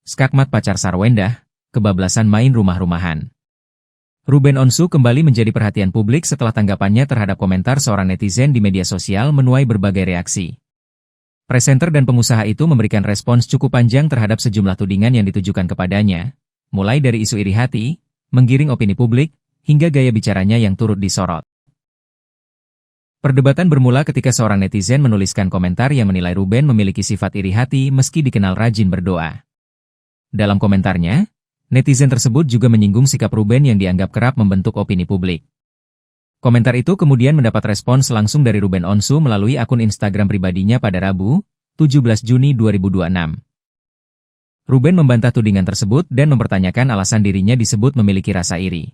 Skakmat pacar Sarwendah, kebablasan main rumah-rumahan. Ruben Onsu kembali menjadi perhatian publik setelah tanggapannya terhadap komentar seorang netizen di media sosial menuai berbagai reaksi. Presenter dan pengusaha itu memberikan respons cukup panjang terhadap sejumlah tudingan yang ditujukan kepadanya, mulai dari isu iri hati, menggiring opini publik, hingga gaya bicaranya yang turut disorot. Perdebatan bermula ketika seorang netizen menuliskan komentar yang menilai Ruben memiliki sifat iri hati meski dikenal rajin berdoa. Dalam komentarnya, netizen tersebut juga menyinggung sikap Ruben yang dianggap kerap membentuk opini publik. Komentar itu kemudian mendapat respons langsung dari Ruben Onsu melalui akun Instagram pribadinya pada Rabu, 17 Juni 2026. Ruben membantah tudingan tersebut dan mempertanyakan alasan dirinya disebut memiliki rasa iri.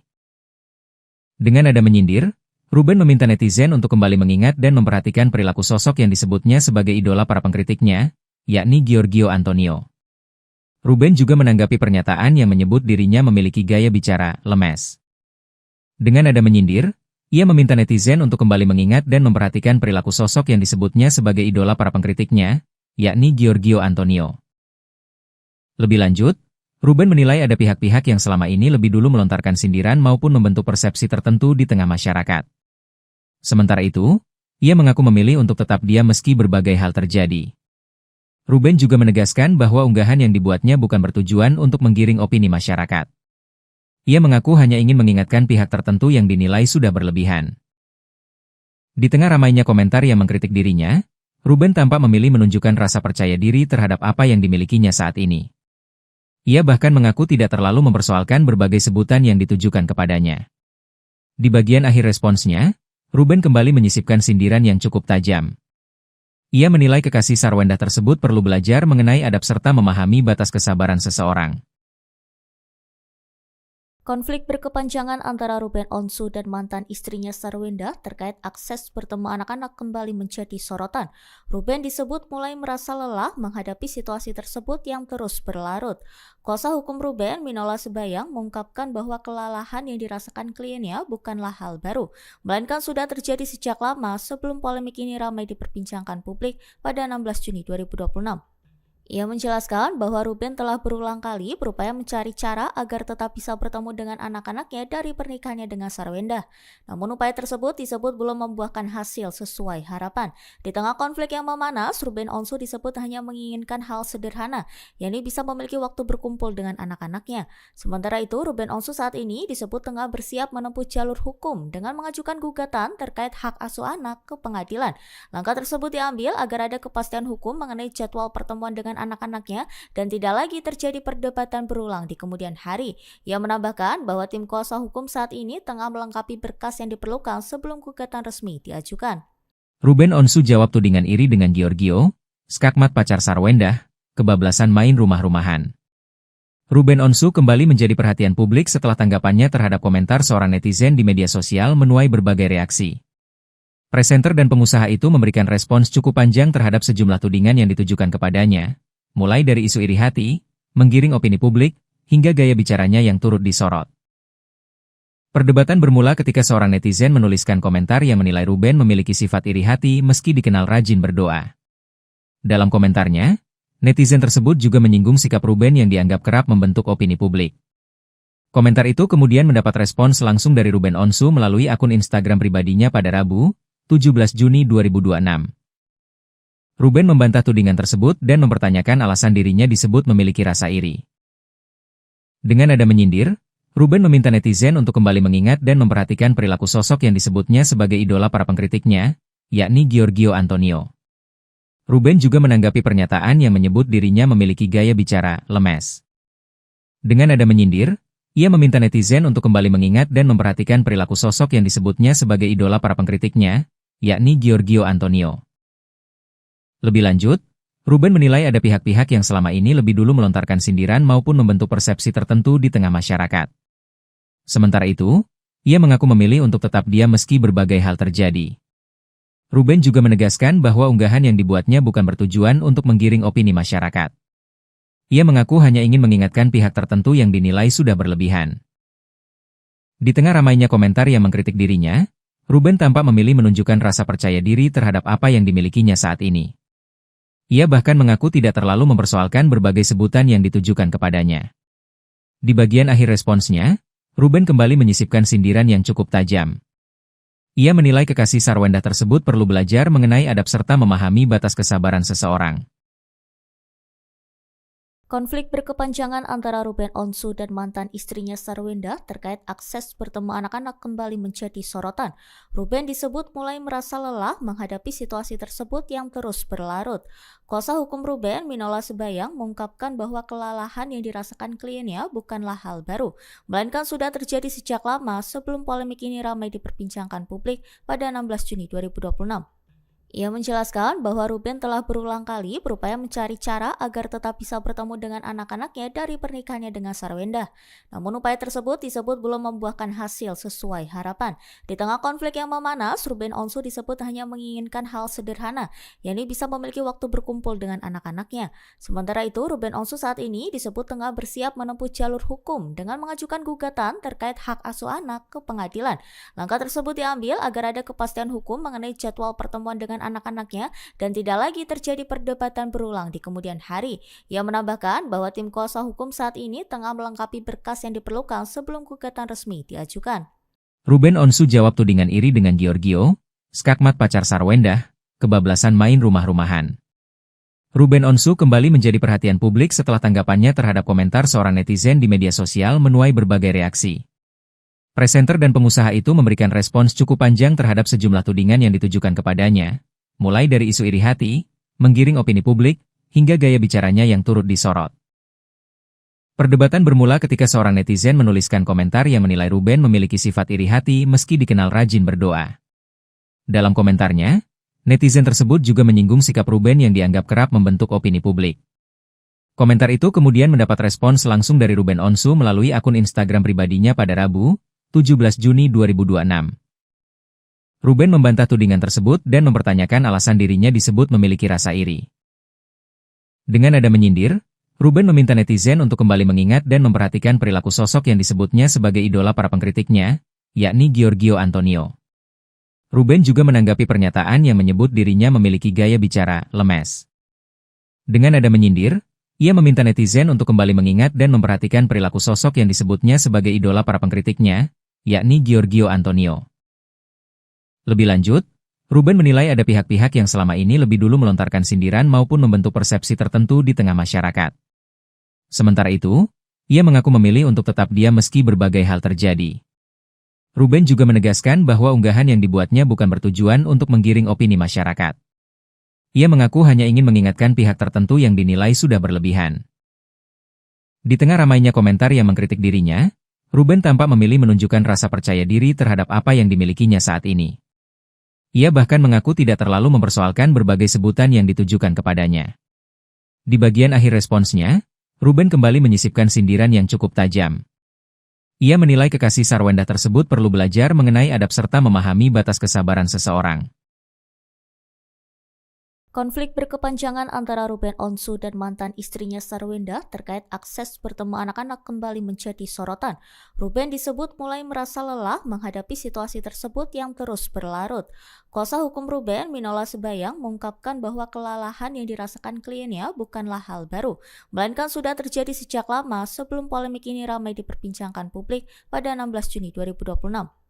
Dengan nada menyindir, Ruben meminta netizen untuk kembali mengingat dan memperhatikan perilaku sosok yang disebutnya sebagai idola para pengkritiknya, yakni Giorgio Antonio. Ruben juga menanggapi pernyataan yang menyebut dirinya memiliki gaya bicara lemes. Dengan nada menyindir, ia meminta netizen untuk kembali mengingat dan memperhatikan perilaku sosok yang disebutnya sebagai idola para pengkritiknya, yakni Giorgio Antonio. Lebih lanjut, Ruben menilai ada pihak-pihak yang selama ini lebih dulu melontarkan sindiran maupun membentuk persepsi tertentu di tengah masyarakat. Sementara itu, ia mengaku memilih untuk tetap diam meski berbagai hal terjadi. Ruben juga menegaskan bahwa unggahan yang dibuatnya bukan bertujuan untuk menggiring opini masyarakat. Ia mengaku hanya ingin mengingatkan pihak tertentu yang dinilai sudah berlebihan. Di tengah ramainya komentar yang mengkritik dirinya, Ruben tampak memilih menunjukkan rasa percaya diri terhadap apa yang dimilikinya saat ini. Ia bahkan mengaku tidak terlalu mempersoalkan berbagai sebutan yang ditujukan kepadanya. Di bagian akhir responsnya, Ruben kembali menyisipkan sindiran yang cukup tajam. Ia menilai kekasih Sarwendah tersebut perlu belajar mengenai adab serta memahami batas kesabaran seseorang. Konflik berkepanjangan antara Ruben Onsu dan mantan istrinya Sarwendah terkait akses bertemu anak-anak kembali menjadi sorotan. Ruben disebut mulai merasa lelah menghadapi situasi tersebut yang terus berlarut. Kuasa hukum Ruben, Minola Sebayang, mengungkapkan bahwa kelelahan yang dirasakan kliennya bukanlah hal baru, melainkan sudah terjadi sejak lama sebelum polemik ini ramai diperbincangkan publik pada 16 Juni 2026. Ia menjelaskan bahwa Ruben telah berulang kali berupaya mencari cara agar tetap bisa bertemu dengan anak-anaknya dari pernikahannya dengan Sarwendah. Namun upaya tersebut disebut belum membuahkan hasil sesuai harapan. Di tengah konflik yang memanas, Ruben Onsu disebut hanya menginginkan hal sederhana, yakni bisa memiliki waktu berkumpul dengan anak-anaknya. Sementara itu, Ruben Onsu saat ini disebut tengah bersiap menempuh jalur hukum dengan mengajukan gugatan terkait hak asuh anak ke pengadilan. Langkah tersebut diambil agar ada kepastian hukum mengenai jadwal pertemuan dengan anak-anaknya dan tidak lagi terjadi perdebatan berulang di kemudian hari. Ia menambahkan bahwa tim kuasa hukum saat ini tengah melengkapi berkas yang diperlukan sebelum gugatan resmi diajukan. Ruben Onsu jawab tudingan iri dengan Giorgio, skakmat pacar Sarwendah, kebablasan main rumah-rumahan. Ruben Onsu kembali menjadi perhatian publik setelah tanggapannya terhadap komentar seorang netizen di media sosial menuai berbagai reaksi. Presenter dan pengusaha itu memberikan respons cukup panjang terhadap sejumlah tudingan yang ditujukan kepadanya, mulai dari isu iri hati, menggiring opini publik, hingga gaya bicaranya yang turut disorot. Perdebatan bermula ketika seorang netizen menuliskan komentar yang menilai Ruben memiliki sifat iri hati meski dikenal rajin berdoa. Dalam komentarnya, netizen tersebut juga menyinggung sikap Ruben yang dianggap kerap membentuk opini publik. Komentar itu kemudian mendapat respons langsung dari Ruben Onsu melalui akun Instagram pribadinya pada Rabu, 17 Juni 2026. Ruben membantah tudingan tersebut dan mempertanyakan alasan dirinya disebut memiliki rasa iri. Dengan nada menyindir, Ruben meminta netizen untuk kembali mengingat dan memperhatikan perilaku sosok yang disebutnya sebagai idola para pengkritiknya, yakni Giorgio Antonio. Ruben juga menanggapi pernyataan yang menyebut dirinya memiliki gaya bicara lemes. Dengan nada menyindir, ia meminta netizen untuk kembali mengingat dan memperhatikan perilaku sosok yang disebutnya sebagai idola para pengkritiknya, yakni Giorgio Antonio. Lebih lanjut, Ruben menilai ada pihak-pihak yang selama ini lebih dulu melontarkan sindiran maupun membentuk persepsi tertentu di tengah masyarakat. Sementara itu, ia mengaku memilih untuk tetap diam meski berbagai hal terjadi. Ruben juga menegaskan bahwa unggahan yang dibuatnya bukan bertujuan untuk menggiring opini masyarakat. Ia mengaku hanya ingin mengingatkan pihak tertentu yang dinilai sudah berlebihan. Di tengah ramainya komentar yang mengkritik dirinya, Ruben tampak memilih menunjukkan rasa percaya diri terhadap apa yang dimilikinya saat ini. Ia bahkan mengaku tidak terlalu mempersoalkan berbagai sebutan yang ditujukan kepadanya. Di bagian akhir responsnya, Ruben kembali menyisipkan sindiran yang cukup tajam. Ia menilai kekasih Sarwendah tersebut perlu belajar mengenai adab serta memahami batas kesabaran seseorang. Konflik berkepanjangan antara Ruben Onsu dan mantan istrinya Sarwendah terkait akses bertemu anak-anak kembali menjadi sorotan. Ruben disebut mulai merasa lelah menghadapi situasi tersebut yang terus berlarut. Kuasa hukum Ruben, Minola Sebayang, mengungkapkan bahwa kelelahan yang dirasakan kliennya bukanlah hal baru, melainkan sudah terjadi sejak lama sebelum polemik ini ramai diperbincangkan publik pada 16 Juni 2026. Ia menjelaskan bahwa Ruben telah berulang kali berupaya mencari cara agar tetap bisa bertemu dengan anak-anaknya dari pernikahannya dengan Sarwendah. Namun upaya tersebut disebut belum membuahkan hasil sesuai harapan. Di tengah konflik yang memanas, Ruben Onsu disebut hanya menginginkan hal sederhana, yakni bisa memiliki waktu berkumpul dengan anak-anaknya. Sementara itu, Ruben Onsu saat ini disebut tengah bersiap menempuh jalur hukum dengan mengajukan gugatan terkait hak asuh anak ke pengadilan. Langkah tersebut diambil agar ada kepastian hukum mengenai jadwal pertemuan dengan anak-anaknya dan tidak lagi terjadi perdebatan berulang di kemudian hari. Ia menambahkan bahwa tim kuasa hukum saat ini tengah melengkapi berkas yang diperlukan sebelum gugatan resmi diajukan. Ruben Onsu jawab tudingan iri dengan Giorgio, skakmat pacar Sarwendah, kebablasan main rumah-rumahan. Ruben Onsu kembali menjadi perhatian publik setelah tanggapannya terhadap komentar seorang netizen di media sosial menuai berbagai reaksi. Presenter dan pengusaha itu memberikan respons cukup panjang terhadap sejumlah tudingan yang ditujukan kepadanya, mulai dari isu iri hati, menggiring opini publik, hingga gaya bicaranya yang turut disorot. Perdebatan bermula ketika seorang netizen menuliskan komentar yang menilai Ruben memiliki sifat iri hati meski dikenal rajin berdoa. Dalam komentarnya, netizen tersebut juga menyinggung sikap Ruben yang dianggap kerap membentuk opini publik. Komentar itu kemudian mendapat respons langsung dari Ruben Onsu melalui akun Instagram pribadinya pada Rabu, 17 Juni 2026. Ruben membantah tudingan tersebut dan mempertanyakan alasan dirinya disebut memiliki rasa iri. Dengan nada menyindir, Ruben meminta netizen untuk kembali mengingat dan memperhatikan perilaku sosok yang disebutnya sebagai idola para pengkritiknya, yakni Giorgio Antonio. Ruben juga menanggapi pernyataan yang menyebut dirinya memiliki gaya bicara lemes. Dengan nada menyindir, ia meminta netizen untuk kembali mengingat dan memperhatikan perilaku sosok yang disebutnya sebagai idola para pengkritiknya, yakni Giorgio Antonio. Lebih lanjut, Ruben menilai ada pihak-pihak yang selama ini lebih dulu melontarkan sindiran maupun membentuk persepsi tertentu di tengah masyarakat. Sementara itu, ia mengaku memilih untuk tetap diam meski berbagai hal terjadi. Ruben juga menegaskan bahwa unggahan yang dibuatnya bukan bertujuan untuk menggiring opini masyarakat. Ia mengaku hanya ingin mengingatkan pihak tertentu yang dinilai sudah berlebihan. Di tengah ramainya komentar yang mengkritik dirinya, Ruben tampak memilih menunjukkan rasa percaya diri terhadap apa yang dimilikinya saat ini. Ia bahkan mengaku tidak terlalu mempersoalkan berbagai sebutan yang ditujukan kepadanya. Di bagian akhir responsnya, Ruben kembali menyisipkan sindiran yang cukup tajam. Ia menilai kekasih Sarwendah tersebut perlu belajar mengenai adab serta memahami batas kesabaran seseorang. Konflik berkepanjangan antara Ruben Onsu dan mantan istrinya Sarwendah terkait akses bertemu anak-anak kembali menjadi sorotan. Ruben disebut mulai merasa lelah menghadapi situasi tersebut yang terus berlarut. Kuasa hukum Ruben, Minola Sebayang, mengungkapkan bahwa kelelahan yang dirasakan kliennya bukanlah hal baru, melainkan sudah terjadi sejak lama sebelum polemik ini ramai diperbincangkan publik pada 16 Juni 2026.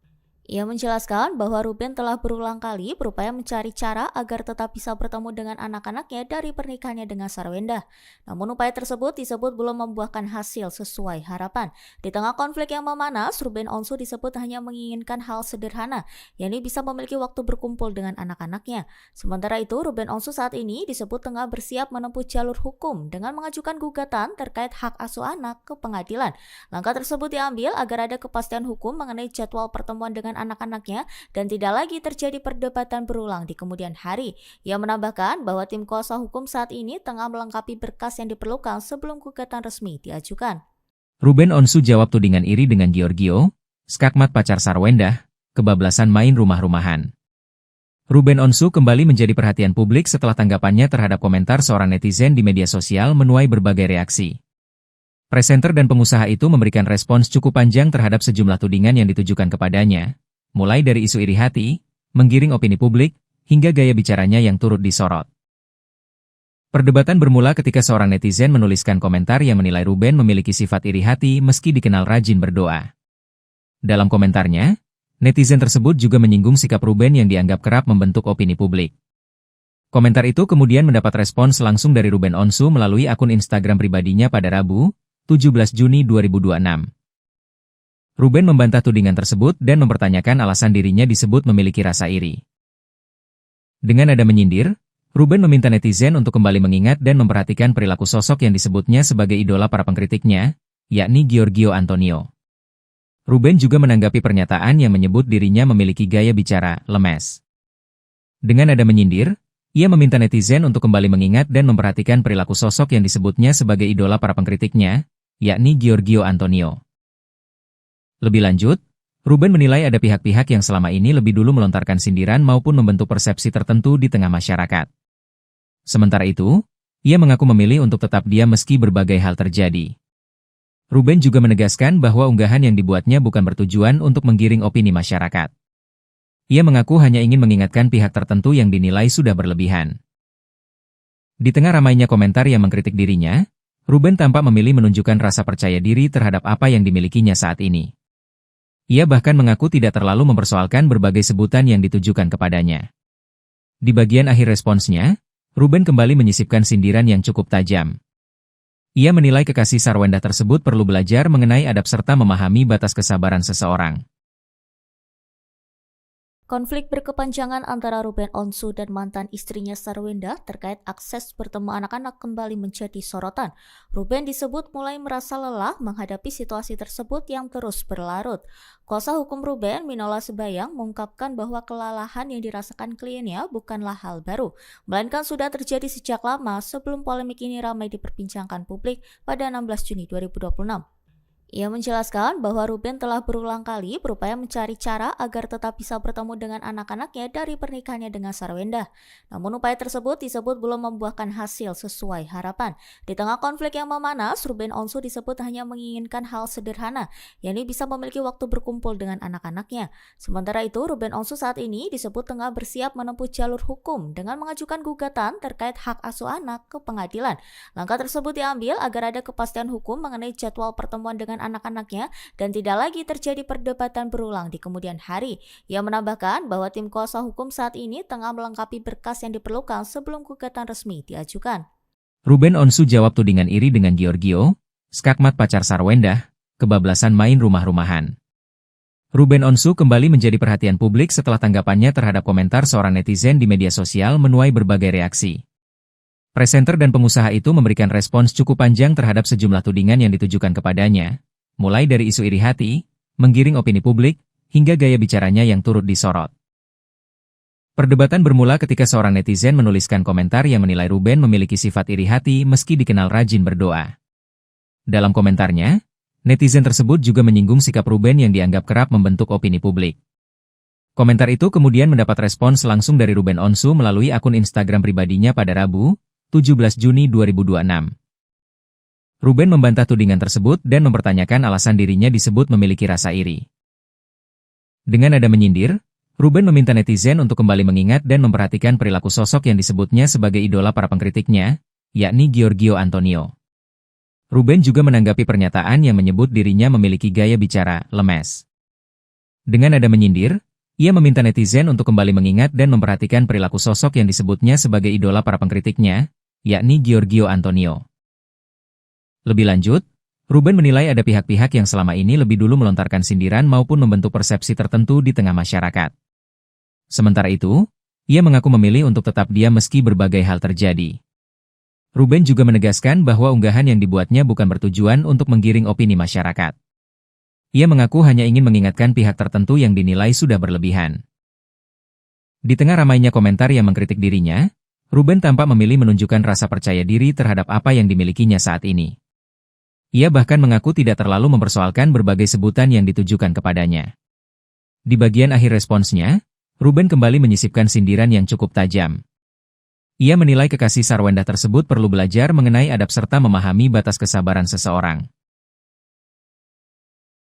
Ia menjelaskan bahwa Ruben telah berulang kali berupaya mencari cara agar tetap bisa bertemu dengan anak-anaknya dari pernikahannya dengan Sarwendah. Namun upaya tersebut disebut belum membuahkan hasil sesuai harapan. Di tengah konflik yang memanas, Ruben Onsu disebut hanya menginginkan hal sederhana, yakni bisa memiliki waktu berkumpul dengan anak-anaknya. Sementara itu, Ruben Onsu saat ini disebut tengah bersiap menempuh jalur hukum dengan mengajukan gugatan terkait hak asuh anak ke pengadilan. Langkah tersebut diambil agar ada kepastian hukum mengenai jadwal pertemuan dengan anak-anaknya dan tidak lagi terjadi perdebatan berulang di kemudian hari. Ia menambahkan bahwa tim kuasa hukum saat ini tengah melengkapi berkas yang diperlukan sebelum gugatan resmi diajukan. Ruben Onsu jawab tudingan iri dengan Giorgio, skakmat pacar Sarwendah, kebablasan main rumah-rumahan. Ruben Onsu kembali menjadi perhatian publik setelah tanggapannya terhadap komentar seorang netizen di media sosial menuai berbagai reaksi. Presenter dan pengusaha itu memberikan respons cukup panjang terhadap sejumlah tudingan yang ditujukan kepadanya, mulai dari isu iri hati, menggiring opini publik, hingga gaya bicaranya yang turut disorot. Perdebatan bermula ketika seorang netizen menuliskan komentar yang menilai Ruben memiliki sifat iri hati meski dikenal rajin berdoa. Dalam komentarnya, netizen tersebut juga menyinggung sikap Ruben yang dianggap kerap membentuk opini publik. Komentar itu kemudian mendapat respons langsung dari Ruben Onsu melalui akun Instagram pribadinya pada Rabu, 17 Juni 2026. Ruben membantah tudingan tersebut dan mempertanyakan alasan dirinya disebut memiliki rasa iri. Dengan nada menyindir, Ruben meminta netizen untuk kembali mengingat dan memperhatikan perilaku sosok yang disebutnya sebagai idola para pengkritiknya, yakni Giorgio Antonio. Ruben juga menanggapi pernyataan yang menyebut dirinya memiliki gaya bicara lemes. Dengan nada menyindir, ia meminta netizen untuk kembali mengingat dan memperhatikan perilaku sosok yang disebutnya sebagai idola para pengkritiknya, yakni Giorgio Antonio. Lebih lanjut, Ruben menilai ada pihak-pihak yang selama ini lebih dulu melontarkan sindiran maupun membentuk persepsi tertentu di tengah masyarakat. Sementara itu, ia mengaku memilih untuk tetap diam meski berbagai hal terjadi. Ruben juga menegaskan bahwa unggahan yang dibuatnya bukan bertujuan untuk menggiring opini masyarakat. Ia mengaku hanya ingin mengingatkan pihak tertentu yang dinilai sudah berlebihan. Di tengah ramainya komentar yang mengkritik dirinya, Ruben tampak memilih menunjukkan rasa percaya diri terhadap apa yang dimilikinya saat ini. Ia bahkan mengaku tidak terlalu mempersoalkan berbagai sebutan yang ditujukan kepadanya. Di bagian akhir responsnya, Ruben kembali menyisipkan sindiran yang cukup tajam. Ia menilai kekasih Sarwenda tersebut perlu belajar mengenai adab serta memahami batas kesabaran seseorang. Konflik berkepanjangan antara Ruben Onsu dan mantan istrinya Sarwenda terkait akses bertemu anak-anak kembali menjadi sorotan. Ruben disebut mulai merasa lelah menghadapi situasi tersebut yang terus berlarut. Kuasa hukum Ruben, Minola Sebayang, mengungkapkan bahwa kelelahan yang dirasakan kliennya bukanlah hal baru, melainkan sudah terjadi sejak lama sebelum polemik ini ramai diperbincangkan publik pada 16 Juni 2026. Ia menjelaskan bahwa Ruben telah berulang kali berupaya mencari cara agar tetap bisa bertemu dengan anak-anaknya dari pernikahannya dengan Sarwenda. Namun upaya tersebut disebut belum membuahkan hasil sesuai harapan. Di tengah konflik yang memanas, Ruben Onsu disebut hanya menginginkan hal sederhana, yakni bisa memiliki waktu berkumpul dengan anak-anaknya. Sementara itu, Ruben Onsu saat ini disebut tengah bersiap menempuh jalur hukum dengan mengajukan gugatan terkait hak asuh anak ke pengadilan. Langkah tersebut diambil agar ada kepastian hukum mengenai jadwal pertemuan dengan anak-anaknya dan tidak lagi terjadi perdebatan berulang di kemudian hari. Ia menambahkan bahwa tim kuasa hukum saat ini tengah melengkapi berkas yang diperlukan sebelum gugatan resmi diajukan. Ruben Onsu jawab tudingan iri dengan Giorgio, skakmat pacar Sarwenda, kebablasan main rumah-rumahan. Ruben Onsu kembali menjadi perhatian publik setelah tanggapannya terhadap komentar seorang netizen di media sosial menuai berbagai reaksi. Presenter dan pengusaha itu memberikan respons cukup panjang terhadap sejumlah tudingan yang ditujukan kepadanya, mulai dari isu iri hati, menggiring opini publik, hingga gaya bicaranya yang turut disorot. Perdebatan bermula ketika seorang netizen menuliskan komentar yang menilai Ruben memiliki sifat iri hati meski dikenal rajin berdoa. Dalam komentarnya, netizen tersebut juga menyinggung sikap Ruben yang dianggap kerap membentuk opini publik. Komentar itu kemudian mendapat respons langsung dari Ruben Onsu melalui akun Instagram pribadinya pada Rabu, 17 Juni 2026. Ruben membantah tudingan tersebut dan mempertanyakan alasan dirinya disebut memiliki rasa iri. Dengan nada menyindir, Ruben meminta netizen untuk kembali mengingat dan memperhatikan perilaku sosok yang disebutnya sebagai idola para pengkritiknya, yakni Giorgio Antonio. Ruben juga menanggapi pernyataan yang menyebut dirinya memiliki gaya bicara lemes. Dengan nada menyindir, ia meminta netizen untuk kembali mengingat dan memperhatikan perilaku sosok yang disebutnya sebagai idola para pengkritiknya, yakni Giorgio Antonio. Lebih lanjut, Ruben menilai ada pihak-pihak yang selama ini lebih dulu melontarkan sindiran maupun membentuk persepsi tertentu di tengah masyarakat. Sementara itu, ia mengaku memilih untuk tetap diam meski berbagai hal terjadi. Ruben juga menegaskan bahwa unggahan yang dibuatnya bukan bertujuan untuk menggiring opini masyarakat. Ia mengaku hanya ingin mengingatkan pihak tertentu yang dinilai sudah berlebihan. Di tengah ramainya komentar yang mengkritik dirinya, Ruben tampak memilih menunjukkan rasa percaya diri terhadap apa yang dimilikinya saat ini. Ia bahkan mengaku tidak terlalu mempersoalkan berbagai sebutan yang ditujukan kepadanya. Di bagian akhir responsnya, Ruben kembali menyisipkan sindiran yang cukup tajam. Ia menilai kekasih Sarwenda tersebut perlu belajar mengenai adab serta memahami batas kesabaran seseorang.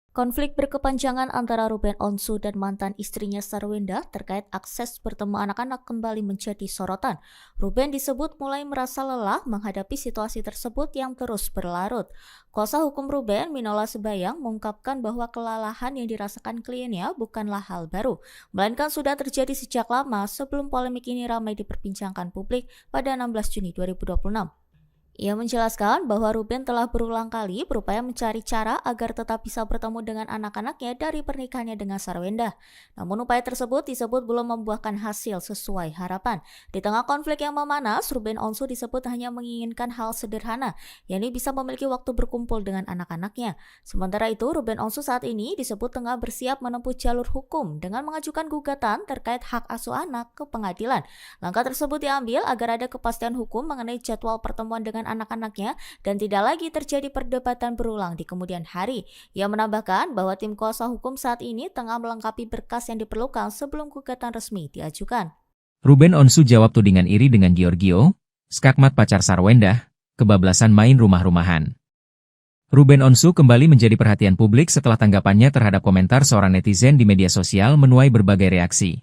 Konflik berkepanjangan antara Ruben Onsu dan mantan istrinya Sarwenda terkait akses bertemu anak-anak kembali menjadi sorotan. Ruben disebut mulai merasa lelah menghadapi situasi tersebut yang terus berlarut. Kuasa hukum Ruben, Minola Sebayang, mengungkapkan bahwa kelelahan yang dirasakan kliennya bukanlah hal baru, melainkan sudah terjadi sejak lama sebelum polemik ini ramai diperbincangkan publik pada 16 Juni 2026. Ia menjelaskan bahwa Ruben telah berulang kali berupaya mencari cara agar tetap bisa bertemu dengan anak-anaknya dari pernikahannya dengan Sarwenda. Namun upaya tersebut disebut belum membuahkan hasil sesuai harapan. Di tengah konflik yang memanas, Ruben Onsu disebut hanya menginginkan hal sederhana, yakni bisa memiliki waktu berkumpul dengan anak-anaknya. Sementara itu, Ruben Onsu saat ini disebut tengah bersiap menempuh jalur hukum dengan mengajukan gugatan terkait hak asuh anak ke pengadilan. Langkah tersebut diambil agar ada kepastian hukum mengenai jadwal pertemuan dengan anak-anaknya dan tidak lagi terjadi perdebatan berulang di kemudian hari. Ia menambahkan bahwa tim kuasa hukum saat ini tengah melengkapi berkas yang diperlukan sebelum gugatan resmi diajukan. Ruben Onsu jawab tudingan iri dengan Giorgio, skakmat pacar Sarwenda, kebablasan main rumah-rumahan. Ruben Onsu kembali menjadi perhatian publik setelah tanggapannya terhadap komentar seorang netizen di media sosial menuai berbagai reaksi.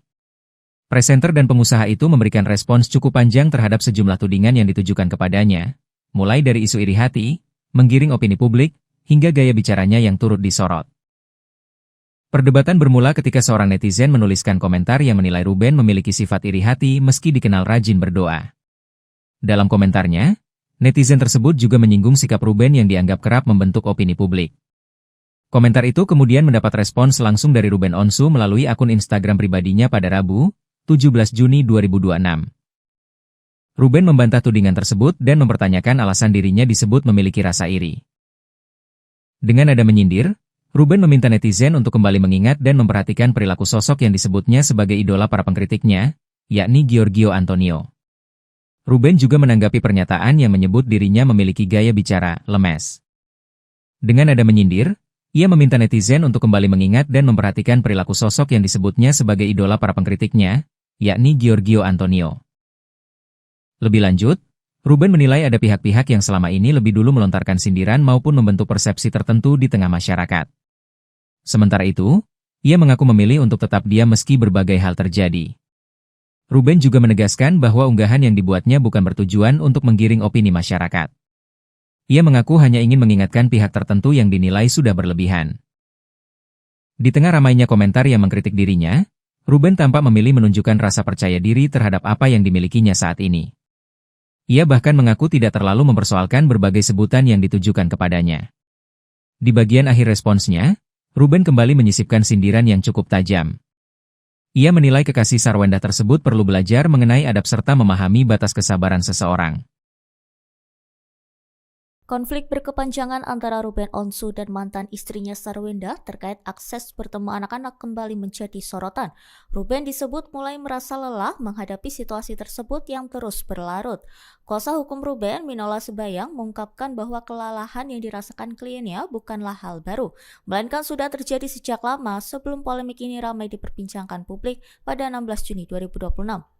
Presenter dan pengusaha itu memberikan respons cukup panjang terhadap sejumlah tudingan yang ditujukan kepadanya, mulai dari isu iri hati, menggiring opini publik, hingga gaya bicaranya yang turut disorot. Perdebatan bermula ketika seorang netizen menuliskan komentar yang menilai Ruben memiliki sifat iri hati meski dikenal rajin berdoa. Dalam komentarnya, netizen tersebut juga menyinggung sikap Ruben yang dianggap kerap membentuk opini publik. Komentar itu kemudian mendapat respons langsung dari Ruben Onsu melalui akun Instagram pribadinya pada Rabu, 17 Juni 2026. Ruben membantah tudingan tersebut dan mempertanyakan alasan dirinya disebut memiliki rasa iri. Dengan nada menyindir, Ruben meminta netizen untuk kembali mengingat dan memperhatikan perilaku sosok yang disebutnya sebagai idola para pengkritiknya, yakni Giorgio Antonio. Ruben juga menanggapi pernyataan yang menyebut dirinya memiliki gaya bicara lemes. Dengan nada menyindir, ia meminta netizen untuk kembali mengingat dan memperhatikan perilaku sosok yang disebutnya sebagai idola para pengkritiknya, yakni Giorgio Antonio. Lebih lanjut, Ruben menilai ada pihak-pihak yang selama ini lebih dulu melontarkan sindiran maupun membentuk persepsi tertentu di tengah masyarakat. Sementara itu, ia mengaku memilih untuk tetap diam meski berbagai hal terjadi. Ruben juga menegaskan bahwa unggahan yang dibuatnya bukan bertujuan untuk menggiring opini masyarakat. Ia mengaku hanya ingin mengingatkan pihak tertentu yang dinilai sudah berlebihan. Di tengah ramainya komentar yang mengkritik dirinya, Ruben tampak memilih menunjukkan rasa percaya diri terhadap apa yang dimilikinya saat ini. Ia bahkan mengaku tidak terlalu mempersoalkan berbagai sebutan yang ditujukan kepadanya. Di bagian akhir responsnya, Ruben kembali menyisipkan sindiran yang cukup tajam. Ia menilai kekasih Sarwenda tersebut perlu belajar mengenai adab serta memahami batas kesabaran seseorang. Konflik berkepanjangan antara Ruben Onsu dan mantan istrinya Sarwenda terkait akses bertemu anak-anak kembali menjadi sorotan. Ruben disebut mulai merasa lelah menghadapi situasi tersebut yang terus berlarut. Kuasa hukum Ruben, Minola Sebayang, mengungkapkan bahwa kelelahan yang dirasakan kliennya bukanlah hal baru, melainkan sudah terjadi sejak lama sebelum polemik ini ramai diperbincangkan publik pada 16 Juni 2026.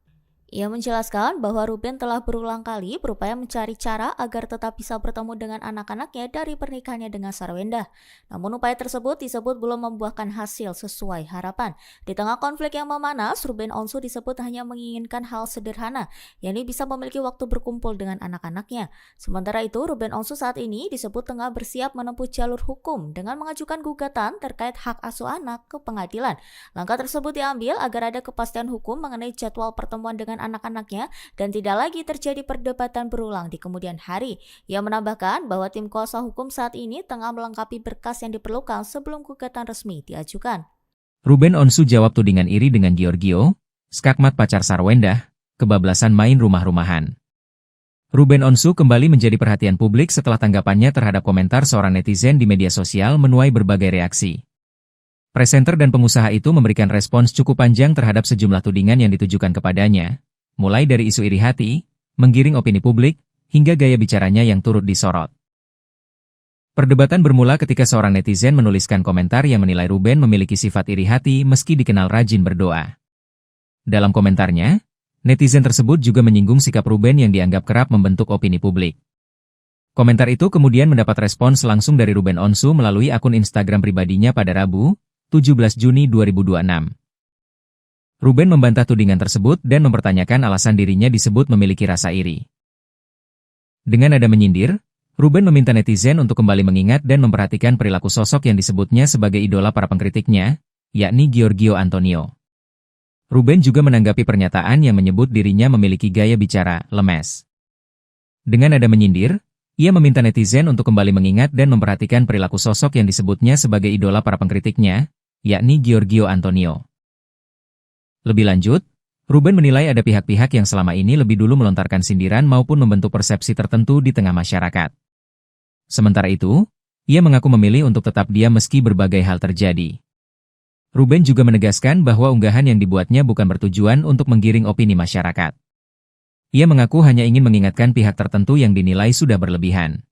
Ia menjelaskan bahwa Ruben telah berulang kali berupaya mencari cara agar tetap bisa bertemu dengan anak-anaknya dari pernikahannya dengan Sarwenda. Namun upaya tersebut disebut belum membuahkan hasil sesuai harapan. Di tengah konflik yang memanas, Ruben Onsu disebut hanya menginginkan hal sederhana, yakni bisa memiliki waktu berkumpul dengan anak-anaknya. Sementara itu, Ruben Onsu saat ini disebut tengah bersiap menempuh jalur hukum dengan mengajukan gugatan terkait hak asuh anak ke pengadilan. Langkah tersebut diambil agar ada kepastian hukum mengenai jadwal pertemuan dengan anak-anaknya dan tidak lagi terjadi perdebatan berulang di kemudian hari. Ia menambahkan bahwa tim kuasa hukum saat ini tengah melengkapi berkas yang diperlukan sebelum gugatan resmi diajukan. Ruben Onsu jawab tudingan iri dengan Giorgio, skakmat pacar Sarwenda, kebablasan main rumah-rumahan. Ruben Onsu kembali menjadi perhatian publik setelah tanggapannya terhadap komentar seorang netizen di media sosial menuai berbagai reaksi. Presenter dan pengusaha itu memberikan respons cukup panjang terhadap sejumlah tudingan yang ditujukan kepadanya, mulai dari isu iri hati, menggiring opini publik, hingga gaya bicaranya yang turut disorot. Perdebatan bermula ketika seorang netizen menuliskan komentar yang menilai Ruben memiliki sifat iri hati meski dikenal rajin berdoa. Dalam komentarnya, netizen tersebut juga menyinggung sikap Ruben yang dianggap kerap membentuk opini publik. Komentar itu kemudian mendapat respons langsung dari Ruben Onsu melalui akun Instagram pribadinya pada Rabu, 17 Juni 2026. Ruben membantah tudingan tersebut dan mempertanyakan alasan dirinya disebut memiliki rasa iri. Dengan nada menyindir, Ruben meminta netizen untuk kembali mengingat dan memperhatikan perilaku sosok yang disebutnya sebagai idola para pengkritiknya, yakni Giorgio Antonio. Ruben juga menanggapi pernyataan yang menyebut dirinya memiliki gaya bicara lemes. Dengan nada menyindir, ia meminta netizen untuk kembali mengingat dan memperhatikan perilaku sosok yang disebutnya sebagai idola para pengkritiknya, yakni Giorgio Antonio. Lebih lanjut, Ruben menilai ada pihak-pihak yang selama ini lebih dulu melontarkan sindiran maupun membentuk persepsi tertentu di tengah masyarakat. Sementara itu, ia mengaku memilih untuk tetap diam meski berbagai hal terjadi. Ruben juga menegaskan bahwa unggahan yang dibuatnya bukan bertujuan untuk menggiring opini masyarakat. Ia mengaku hanya ingin mengingatkan pihak tertentu yang dinilai sudah berlebihan.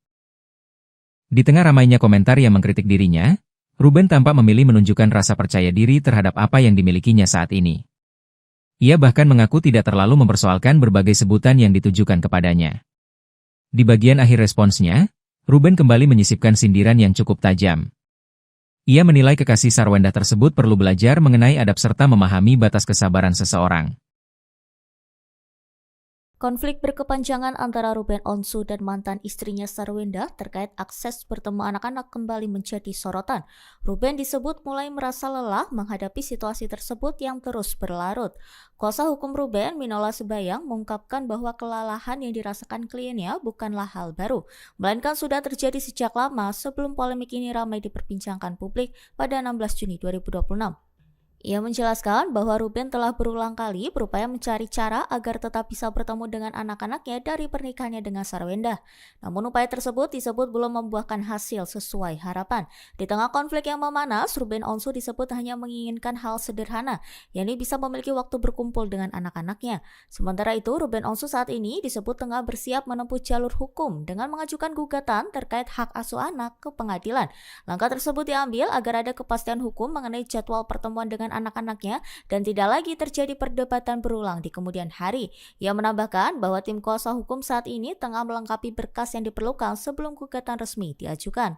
Di tengah ramainya komentar yang mengkritik dirinya, Ruben tampak memilih menunjukkan rasa percaya diri terhadap apa yang dimilikinya saat ini. Ia bahkan mengaku tidak terlalu mempersoalkan berbagai sebutan yang ditujukan kepadanya. Di bagian akhir responsnya, Ruben kembali menyisipkan sindiran yang cukup tajam. Ia menilai kekasih Sarwenda tersebut perlu belajar mengenai adab serta memahami batas kesabaran seseorang. Konflik berkepanjangan antara Ruben Onsu dan mantan istrinya Sarwenda terkait akses bertemu anak-anak kembali menjadi sorotan. Ruben disebut mulai merasa lelah menghadapi situasi tersebut yang terus berlarut. Kuasa hukum Ruben, Minola Sebayang, mengungkapkan bahwa kelelahan yang dirasakan kliennya bukanlah hal baru, melainkan sudah terjadi sejak lama sebelum polemik ini ramai diperbincangkan publik pada 16 Juni 2026. Ia menjelaskan bahwa Ruben telah berulang kali berupaya mencari cara agar tetap bisa bertemu dengan anak-anaknya dari pernikahannya dengan Sarwenda. Namun upaya tersebut disebut belum membuahkan hasil sesuai harapan. Di tengah konflik yang memanas, Ruben Onsu disebut hanya menginginkan hal sederhana, yakni bisa memiliki waktu berkumpul dengan anak-anaknya. Sementara itu, Ruben Onsu saat ini disebut tengah bersiap menempuh jalur hukum dengan mengajukan gugatan terkait hak asuh anak ke pengadilan. Langkah tersebut diambil agar ada kepastian hukum mengenai jadwal pertemuan dengan anak-anaknya dan tidak lagi terjadi perdebatan berulang di kemudian hari. Ia menambahkan bahwa tim kuasa hukum saat ini tengah melengkapi berkas yang diperlukan sebelum gugatan resmi diajukan.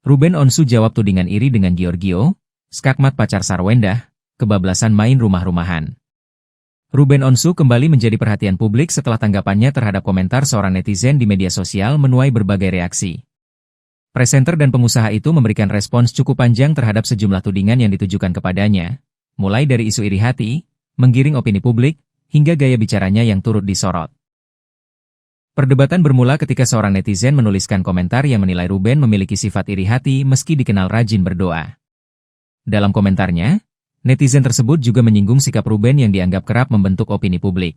Ruben Onsu jawab tudingan iri dengan Giorgio, skakmat pacar Sarwenda, kebablasan main rumah-rumahan. Ruben Onsu kembali menjadi perhatian publik setelah tanggapannya terhadap komentar seorang netizen di media sosial menuai berbagai reaksi. Presenter dan pengusaha itu memberikan respons cukup panjang terhadap sejumlah tudingan yang ditujukan kepadanya, mulai dari isu iri hati, menggiring opini publik, hingga gaya bicaranya yang turut disorot. Perdebatan bermula ketika seorang netizen menuliskan komentar yang menilai Ruben memiliki sifat iri hati meski dikenal rajin berdoa. Dalam komentarnya, netizen tersebut juga menyinggung sikap Ruben yang dianggap kerap membentuk opini publik.